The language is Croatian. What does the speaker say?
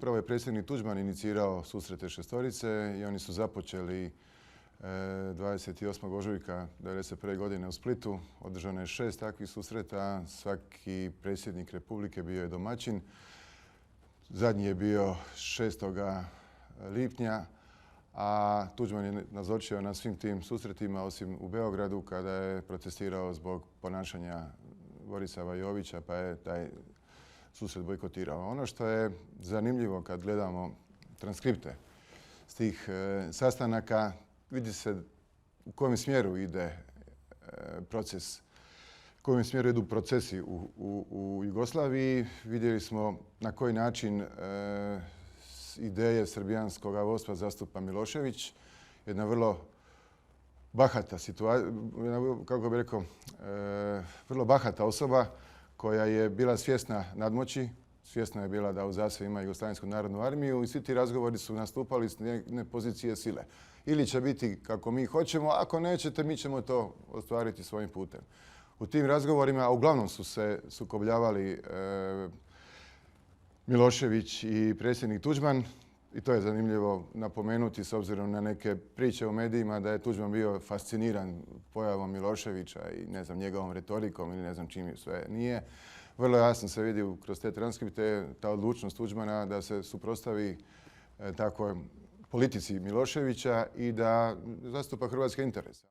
Upravo je predsjednik Tuđman inicirao susrete šestorice i oni su započeli 28. ožujka 1991. godine u Splitu. Održano je 6 takvih susreta. Svaki predsjednik Republike bio je domaćin. Zadnji je bio 6. lipnja, a Tuđman je nazočio na svim tim susretima, osim u Beogradu kada je protestirao zbog ponašanja Borisa Jovića, pa je taj susret bojkotirao. Ono što je zanimljivo kad gledamo transkripte s tih sastanaka, vidi se u kojem smjeru ide proces, u kojem smjeru idu procesi u Jugoslaviji. Vidjeli smo na koji način ideje srbijanskog vodstva zastupa Milošević. Jedna vrlo bahata situacija, kako bih rekao, vrlo bahata osoba koja je bila svjesna nadmoći, svjesna je bila da uz sebe ima Jugoslavensku narodnu armiju i svi ti razgovori su nastupali s jedne pozicije sile. Ili će biti kako mi hoćemo, ako nećete mi ćemo to ostvariti svojim putem. U tim razgovorima, a uglavnom su se sukobljavali Milošević i predsjednik Tuđman, i to je zanimljivo napomenuti s obzirom na neke priče u medijima da je Tuđman bio fasciniran pojavom Miloševića i ne znam njegovom retorikom ili ne znam čim sve nije. Vrlo jasno se vidi kroz te transkripte ta odlučnost Tuđmana da se suprotstavi takvoj politici Miloševića i da zastupa hrvatske interese.